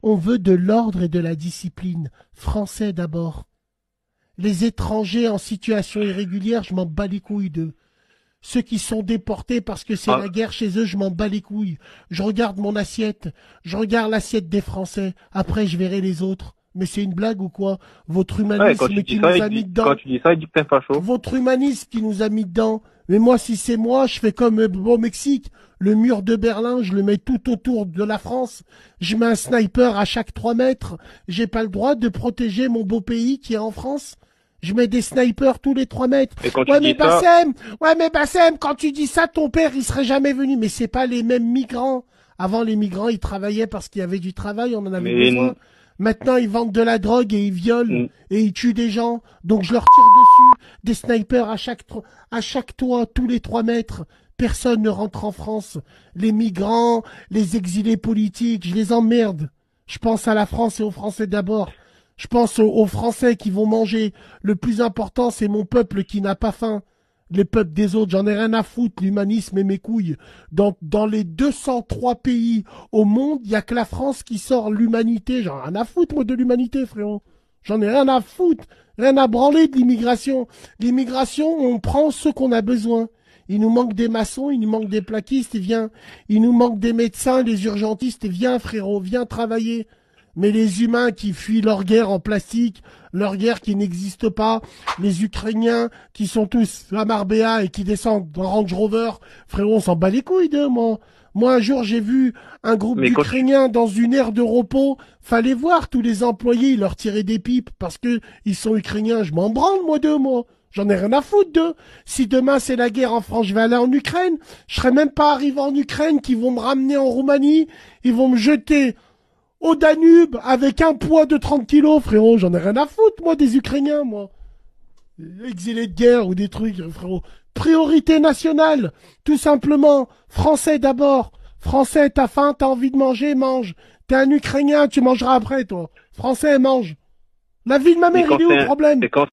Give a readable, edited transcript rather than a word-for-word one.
On veut de l'ordre et de la discipline. Français d'abord. Les étrangers en situation irrégulière, je m'en bats les couilles d'eux. Ceux qui sont déportés parce que c'est la guerre chez eux, je m'en bats les couilles. Je regarde mon assiette. Je regarde l'assiette des Français. Après, je verrai les autres. Mais c'est une blague ou quoi? Votre humanisme qui nous a mis dedans. Quand tu dis ça, il dit que t'es facho. Votre humanisme qui nous a mis dedans. Mais moi, si c'est moi, je fais comme au Mexique. Le mur de Berlin, je le mets tout autour de la France. Je mets un sniper à chaque 3 mètres. J'ai pas le droit de protéger mon beau pays qui est en France. Je mets des snipers tous les 3 mètres. Ouais, mais Bassem, quand tu dis ça, ton père, il serait jamais venu. Mais c'est pas les mêmes migrants. Avant, les migrants, ils travaillaient parce qu'il y avait du travail, on en avait besoin. Maintenant, ils vendent de la drogue et ils violent et ils tuent des gens. Donc, je leur tire dessus des snipers à chaque toit, tous les 3 mètres. Personne ne rentre en France. Les migrants, les exilés politiques, je les emmerde. Je pense à la France et aux Français d'abord. Je pense aux Français qui vont manger. Le plus important, c'est mon peuple qui n'a pas faim. Les peuples des autres, j'en ai rien à foutre, l'humanisme et mes couilles. Dans les 203 pays au monde, il n'y a que la France qui sort l'humanité. J'en ai rien à foutre, moi, de l'humanité, frérot. J'en ai rien à foutre, rien à branler de l'immigration. L'immigration, on prend ce qu'on a besoin. Il nous manque des maçons, il nous manque des plaquistes, il nous manque des médecins, des urgentistes, viens, frérot, viens travailler. Mais les humains qui fuient leur guerre en plastique, leur guerre qui n'existe pas, les Ukrainiens qui sont tous à Marbella et qui descendent dans Range Rover, frérot, on s'en bat les couilles d'eux, moi. Moi, un jour, j'ai vu un groupe d'Ukrainiens dans une aire de repos. Fallait voir tous les employés, ils leur tiraient des pipes parce que ils sont Ukrainiens. Je m'en branle, moi, d'eux, moi. J'en ai rien à foutre d'eux. Si demain c'est la guerre en France, je vais aller en Ukraine. Je serais même pas arrivé en Ukraine, qu'ils vont me ramener en Roumanie. Ils vont me jeter au Danube avec un poids de 30 kilos, frérot. J'en ai rien à foutre, moi, des Ukrainiens, moi. Exilés de guerre ou des trucs, frérot. Priorité nationale. Tout simplement. Français d'abord. Français, t'as faim, t'as envie de manger, mange. T'es un Ukrainien, tu mangeras après, toi. Français, mange. La vie de ma mère, il est où le problème?